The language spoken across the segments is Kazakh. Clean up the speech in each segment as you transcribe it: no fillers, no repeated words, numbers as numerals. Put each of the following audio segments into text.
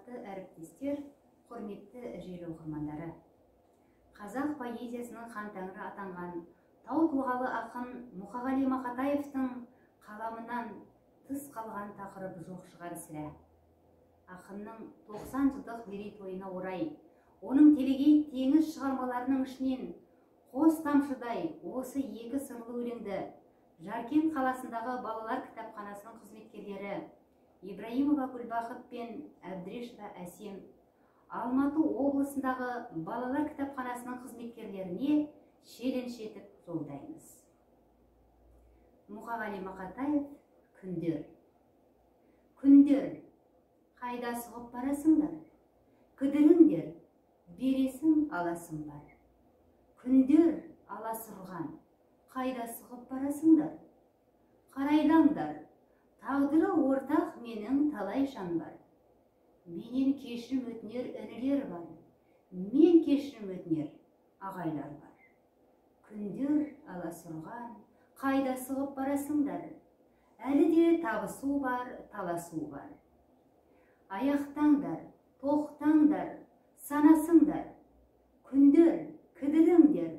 Қымбатты әріптестер, құрметті желі оқырмандары. Қазақ поэзиясының хан тәңірі атанған тау тұлғалы ақын Мұқағали Мақатаевтың қаламынан тыс қалған тақырып жоқ шығар сірә. Ақынның 90 жылдық мерейтойына орай, оның телегей теңіз шығармаларының ішінен қос тамшыдай осы екі сырлы өлеңді Жаркент қаласындағы балалар кітапханасының қызметкерлері Ибраимова Гүлбақыт пен Әбдірешова Әсем, Алматы облысындағы балалар кітапханасының қызметкерлеріне шеленшетіп жолдаймыз. Мұқағали Мақатаев, күндер. Күндер, қайда сұғып барасыңдар? Кідіріңдер, бересің аласың бар. Күндер аласырған, қайда сұғып барасыңдар? Қарайлаңдар, тағдыры ортақ менің талай жан бар. Менен кешірім өтінер інілер бар, мен кешірім өтінер ағайлар бар. Күндер аласырған, қайда сұғып барасыңдар? Әлі де табысу бар, таласу бар. Аяқтаңдар, тоқтаңдар, санасыңдар. Күндер, кідіріңдер,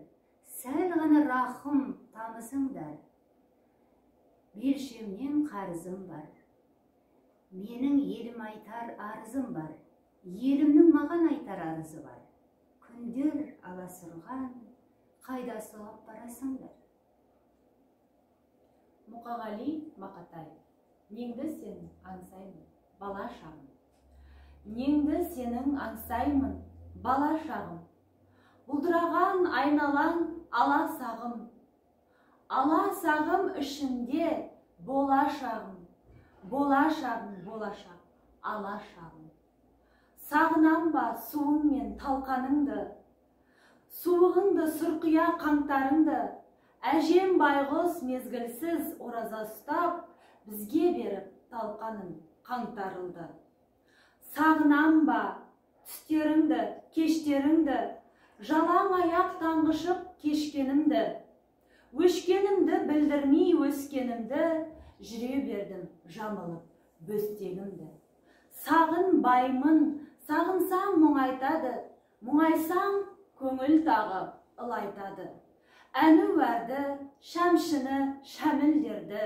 сәл ғана рахым тамызыңдар. Белшемнен қарызым бар. Менің елім айтар арызым бар. Елімнің маған айтар арызы бар. Күндер аласырған, қайда сұғып барасыңдар? Мұқағали Мақатаев. Неңді сен аңсаймын, бала шағым. Неңді сенің аңсаймын, бала шағым. Бұлдыраған айналаң ала сағым. Ала сағым ішінде бола шағым. Бола шағым, болашақ, ала шағым. Сағынам ба суың мен талқаныңды, суығыңды сұрқия қаңтарыңды. Әжем байғұс мезгілсіз ораза ұстап, бізге беріп талқаның қаңтарылды. Сағынам ба түстеріңді, кештеріңді, жалаң аяқ таңғышып кешкенімді, өшкенімді білдірмей өскенімді, жүре бердім жамылып бөстегімді. Сағынбаймын, сағынсам мұңайтады, мұңайсам көңіл тағы ылайтады. Әнуарды, шәмшіні, шәмілдерді,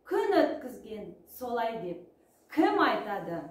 күн өткізген солай деп кім айтады?